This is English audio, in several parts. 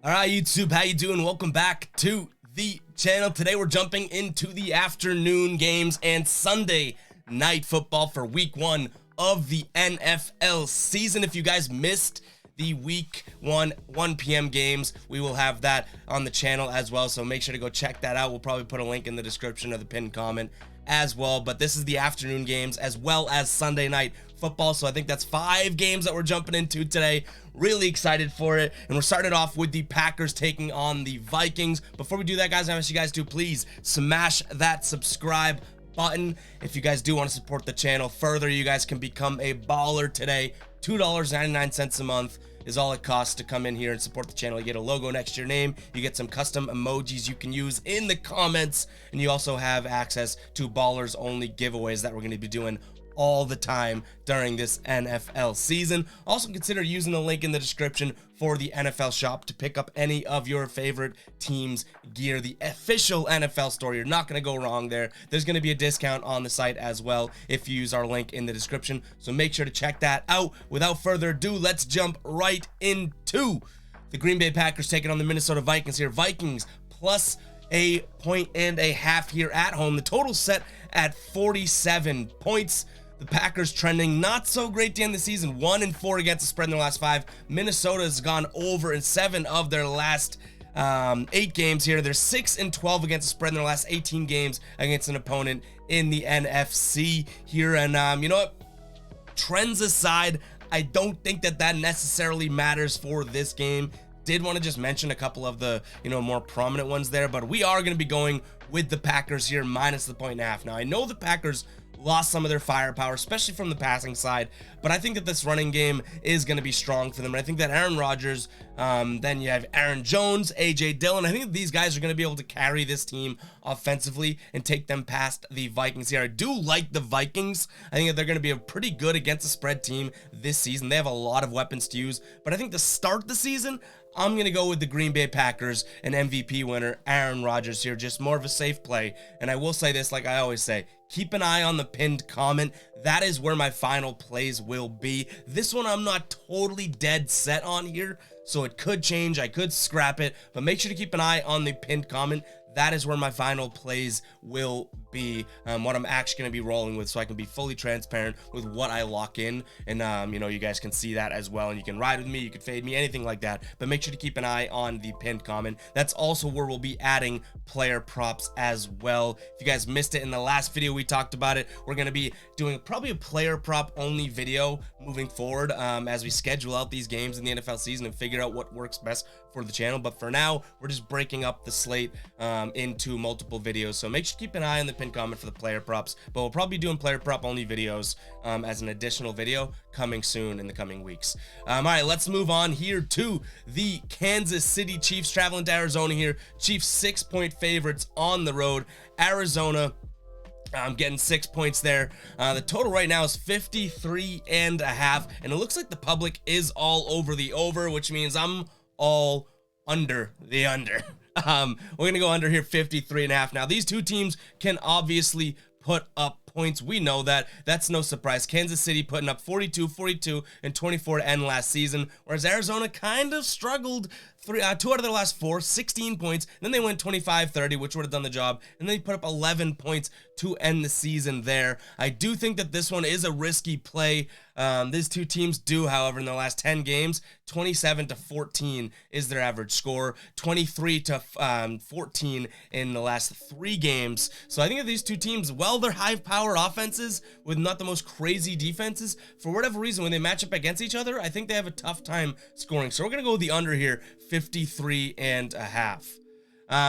All right, YouTube, how you doing? Welcome back to the channel. Today we're jumping into the afternoon games and Sunday night football for week 1 of the NFL season. If you guys missed the week 1 p.m. games, we will have that on the channel as well, so make sure to go check that out. We'll probably put a link in the description of the pinned comment as well, but this is the afternoon games as well as Sunday night football, so I think that's 5 games that we're jumping into today. Really excited for it, and we're starting off with the Packers taking on the Vikings. Before we do that, guys, I ask you guys to please smash that subscribe button. If you guys do want to support the channel further, you guys can become a baller today. $2.99 a month is all it costs to come in here and support the channel. You get a logo next to your name, you get some custom emojis you can use in the comments, and you also have access to ballers only giveaways that we're going to be doing all the time during this NFL season. Also consider using the link in the description for the NFL shop to pick up any of your favorite teams gear, the official NFL store. You're not going to go wrong there. There's going to be a discount on the site as well if you use our link in the description, so make sure to check that out. Without further ado, let's jump right into the Green Bay Packers taking on the Minnesota Vikings here. Vikings plus 1.5 here at home. The total set at 47 points. The Packers trending not so great to end the season, 1-4 against the spread in their last 5. Minnesota has gone over in 7 of their last 8 games here. They're 6-12 against the spread in their last 18 games against an opponent in the NFC here. And you know what? Trends aside, I don't think that necessarily matters for this game. Did want to just mention a couple of the more prominent ones there, but we are going to be going with the Packers here minus the 1.5. Now I know the Packers lost some of their firepower, especially from the passing side, but I think that this running game is going to be strong for them. And I think that Aaron Rodgers, then you have Aaron Jones, AJ Dillon. I think that these guys are going to be able to carry this team offensively and take them past the Vikings here. I do like the Vikings. I think that they're going to be a pretty good against the spread team this season. They have a lot of weapons to use, but I think to start the season, I'm going to go with the Green Bay Packers and MVP winner Aaron Rodgers here. Just more of a safe play. And I will say this, like I always say, keep an eye on the pinned comment. That is where my final plays will be. This one I'm not totally dead set on here, so it could change. I could scrap it, but make sure to keep an eye on the pinned comment. That is where my final plays will be, what I'm actually going to be rolling with, so I can be fully transparent with what I lock in. And you guys can see that as well, and you can ride with me, you can fade me, anything like that. But make sure to keep an eye on the pinned comment. That's also where we'll be adding player props as well. If you guys missed it in the last video, we talked about it. We're going to be doing probably a player prop only video moving forward as we schedule out these games in the NFL season and figure out what works best for the channel. But for now, we're just breaking up the slate into multiple videos, so make sure to keep an eye on the pinned comment for the player props. But we'll probably be doing player prop only videos as an additional video coming soon in the coming weeks. All right, let's move on here to the Kansas City Chiefs traveling to Arizona here. Chiefs 6-point favorites on the road. Arizona, I'm getting 6 points there. The total right now is 53.5, and it looks like the public is all over the over, which means I'm all under the under. We're gonna go under here, 53.5. Now these two teams can obviously put up points. We know that. That's no surprise. Kansas City putting up 42 and 24 to end last season, whereas Arizona kind of struggled. 2 out of their last 4, 16 points. Then they went 25-30, which would have done the job. And they put up 11 points to end the season there. I do think that this one is a risky play. These two teams do, however, in the last 10 games, 27-14 is their average score. 23-14 in the last 3 games. So I think that these two teams, well, they're high-power offenses with not the most crazy defenses. For whatever reason, when they match up against each other, I think they have a tough time scoring. So we're going to go with the under here, 53.5.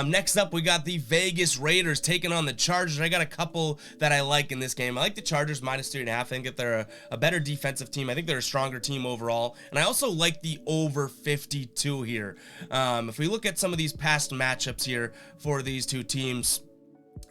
Next up, we got the Vegas Raiders taking on the Chargers. I got a couple that I like in this game. I like the Chargers minus 3.5. I think that they're a better defensive team. I think they're a stronger team overall. And I also like the over 52 here. If we look at some of these past matchups here for these two teams,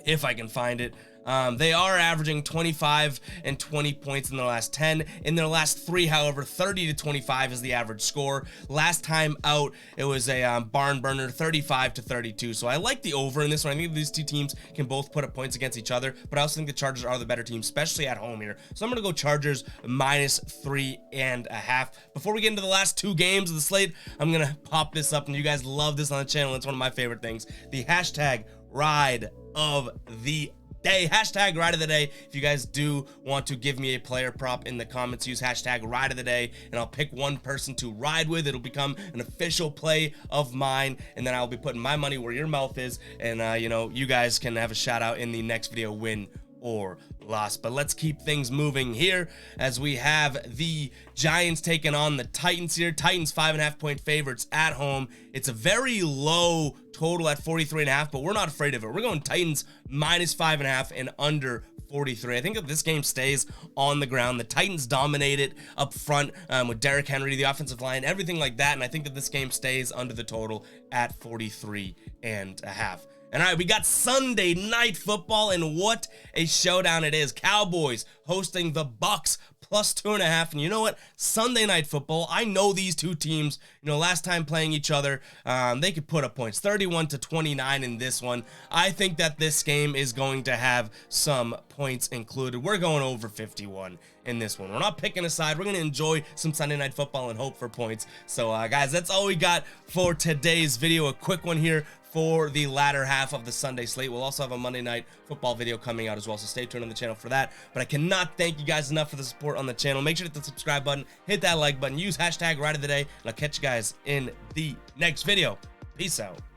if I can find it, They are averaging 25 and 20 points in their last 10. In their last 3, however, 30 to 25 is the average score. Last time out, it was a barn burner, 35 to 32. So I like the over in this one. I think these two teams can both put up points against each other, but I also think the Chargers are the better team, especially at home here. So I'm going to go Chargers -3.5. Before we get into the last 2 games of the slate, I'm going to pop this up, and you guys love this on the channel. It's one of my favorite things. The hashtag ride of the day. Hashtag ride of the day. If you guys do want to give me a player prop in the comments, use hashtag ride of the day, and I'll pick one person to ride with. It'll become an official play of mine, and then I'll be putting my money where your mouth is, and you know, you guys can have a shout out in the next video, win or loss. But let's keep things moving here as we have the Giants taking on the Titans here. Titans 5.5 point favorites at home. It's a very low total at 43.5, but we're not afraid of it. We're going Titans -5.5 and under 43. I think if this game stays on the ground, the Titans dominate it up front with Derrick Henry, the offensive line, everything like that, and I think that this game stays under the total at 43.5. And all right, we got Sunday Night Football, and what a showdown it is. Cowboys hosting the Bucks +2.5. And you know what? Sunday Night Football, I know these two teams, you know, last time playing each other, they could put up points, 31 to 29 in this one. I think that this game is going to have some points included. We're going over 51 in this one. We're not picking a side. We're going to enjoy some Sunday Night Football and hope for points. So, guys, that's all we got for today's video. A quick one here for the latter half of the Sunday slate. We'll also have a Monday Night Football video coming out as well, so stay tuned on the channel for that. But I cannot thank you guys enough for the support on the channel. Make sure to hit the subscribe button, hit that like button, use hashtag ride of the day, and I'll catch you guys in the next video. Peace out.